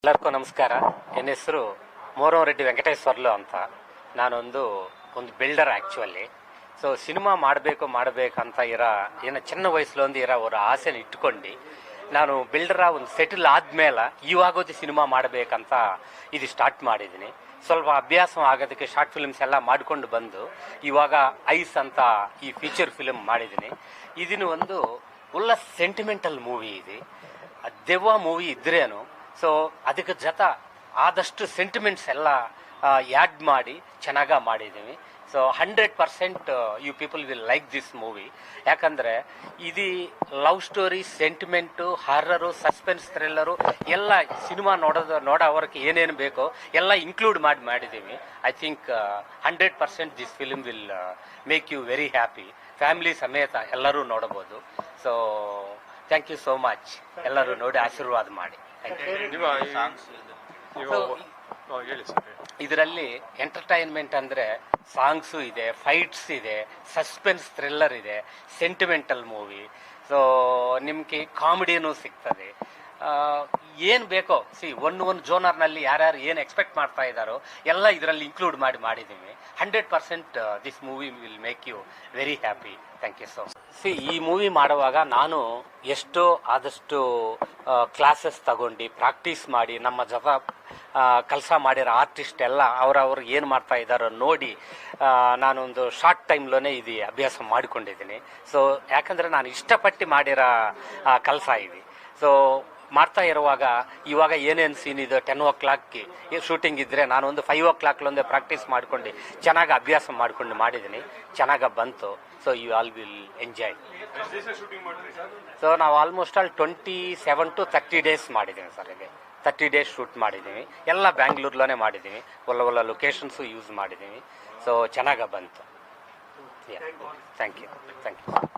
ಎಲ್ಲರಿಗೂ ನಮಸ್ಕಾರ. ನನ್ನ ಹೆಸರು ಮೋರವರೆಡ್ಡಿ ವೆಂಕಟೇಶ್ವರ್ಲು ಅಂತ. ನಾನೊಂದು ಬಿಲ್ಡರ್ ಆ್ಯಕ್ಚುಲಿ. ಸೊ ಸಿನಿಮಾ ಮಾಡಬೇಕಂತ ಏನೋ ಚಿನ್ನ ವಯಸ್ಸಲ್ಲಿ ಒಂದು ಆಸೆನ ಇಟ್ಕೊಂಡು ನಾನು ಬಿಲ್ಡರ ಒಂದು ಸೆಟಲ್ ಆದಮೇಲೆ ಇವಾಗೋದು ಸಿನಿಮಾ ಮಾಡಬೇಕಂತ ಇದು ಸ್ಟಾರ್ಟ್ ಮಾಡಿದ್ದೀನಿ. ಸ್ವಲ್ಪ ಅಭ್ಯಾಸ ಆಗೋದಕ್ಕೆ ಶಾರ್ಟ್ ಫಿಲ್ಮ್ಸ್ ಎಲ್ಲ ಮಾಡಿಕೊಂಡು ಬಂದು ಇವಾಗ ಐಸ್ ಅಂತ ಈ ಫೀಚರ್ ಫಿಲ್ಮ್ ಮಾಡಿದ್ದೀನಿ. ಇದನ್ನು ಒಂದು ಒಳ್ಳೆ ಸೆಂಟಿಮೆಂಟಲ್ ಮೂವಿ ಇದೆ. ದೆವ್ವ ಮೂವಿ ಇದ್ರೇನು, ಸೊ ಅದಕ್ಕೆ ಜೊತೆ ಆದಷ್ಟು ಸೆಂಟಿಮೆಂಟ್ಸ್ ಎಲ್ಲ ಆ್ಯಡ್ ಮಾಡಿ ಚೆನ್ನಾಗಿ ಮಾಡಿದ್ದೀವಿ. So 100% you people will like this movie. ಯಾಕಂದರೆ ಇದು love story, sentiment, horror, suspense, thriller ಎಲ್ಲ ಸಿನಿಮಾ ನೋಡೋವ್ರಿಗೆ ಏನೇನು ಬೇಕೋ ಎಲ್ಲ ಇನ್ಕ್ಲೂಡ್ ಮಾಡಿದ್ದೀವಿ. I think 100% this film will make you very happy. Family ಸಮೇತ ಎಲ್ಲರೂ ನೋಡಬಹುದು. So thank you so much. ಎಲ್ಲರೂ ನೋಡಿ ಆಶೀರ್ವಾದ ಮಾಡಿ. ಇದರಲ್ಲಿ ಎಂಟರ್ಟೈನ್ಮೆಂಟ್ ಅಂದರೆ ಸಾಂಗ್ಸು ಇದೆ, ಫೈಟ್ಸ್ ಇದೆ, ಸಸ್ಪೆನ್ಸ್ ಥ್ರಿಲ್ಲರ್ ಇದೆ, ಸೆಂಟಿಮೆಂಟಲ್ ಮೂವಿ. ಸೊ ನಿಮಗೆ ಕಾಮಿಡಿನೂ ಸಿಗ್ತದೆ. ಏನು ಬೇಕೋ ಒಂದು ಜೋನರ್ನಲ್ಲಿ ಯಾರ್ಯಾರು ಏನು ಎಕ್ಸ್ಪೆಕ್ಟ್ ಮಾಡ್ತಾ ಇದ್ದಾರೋ ಎಲ್ಲ ಇದರಲ್ಲಿ ಇನ್ಕ್ಲೂಡ್ ಮಾಡಿದ್ದೀವಿ. 100% this movie will make you very happy. Thank you so much. ಈ ಮೂವಿ ಮಾಡುವಾಗ ನಾನು ಎಷ್ಟೋ ಆದಷ್ಟು ಕ್ಲಾಸಸ್ ತಗೊಂಡು ಪ್ರಾಕ್ಟೀಸ್ ಮಾಡಿ ನಮ್ಮ ಜೊತೆ ಕೆಲಸ ಮಾಡಿರೋ ಆರ್ಟಿಸ್ಟ್ ಎಲ್ಲ ಅವ್ರು ಏನು ಮಾಡ್ತಾ ಇದ್ದಾರೋ ನೋಡಿ ನಾನೊಂದು ಶಾರ್ಟ್ ಟೈಮ್ಲೇ ಇದು ಅಭ್ಯಾಸ ಮಾಡಿಕೊಂಡಿದ್ದೀನಿ. ಸೊ ಯಾಕಂದರೆ ನಾನು ಇಷ್ಟಪಟ್ಟು ಮಾಡಿರೋ ಕೆಲಸ ಇದೆ. ಸೊ ಮಾಡ್ತಾ ಇರುವಾಗ ಇವಾಗ ಏನೇನು ಸೀನ್ ಇದೆ 10 o'clock ಶೂಟಿಂಗ್ ಇದ್ದರೆ ನಾನೊಂದು 5 o'clock ಪ್ರಾಕ್ಟೀಸ್ ಮಾಡ್ಕೊಂಡು ಚೆನ್ನಾಗಿ ಅಭ್ಯಾಸ ಮಾಡ್ಕೊಂಡು ಮಾಡಿದ್ದೀನಿ. ಚೆನ್ನಾಗಿ ಬಂತು. So you all will enjoy. So ನಾವು ಆಲ್ಮೋಸ್ಟ್ 27 to 30 days ಮಾಡಿದ್ದೀವಿ ಸರ್. ಇಲ್ಲಿ 30 days ಶೂಟ್ ಮಾಡಿದ್ದೀವಿ. ಎಲ್ಲ ಬ್ಯಾಂಗ್ಳೂರ್ಲೇ ಮಾಡಿದ್ದೀವಿ. ಒಳ್ಳೆ ಲೊಕೇಶನ್ಸು ಯೂಸ್ ಮಾಡಿದ್ದೀವಿ. ಸೊ ಚೆನ್ನಾಗಿ ಬಂತು. Thank you.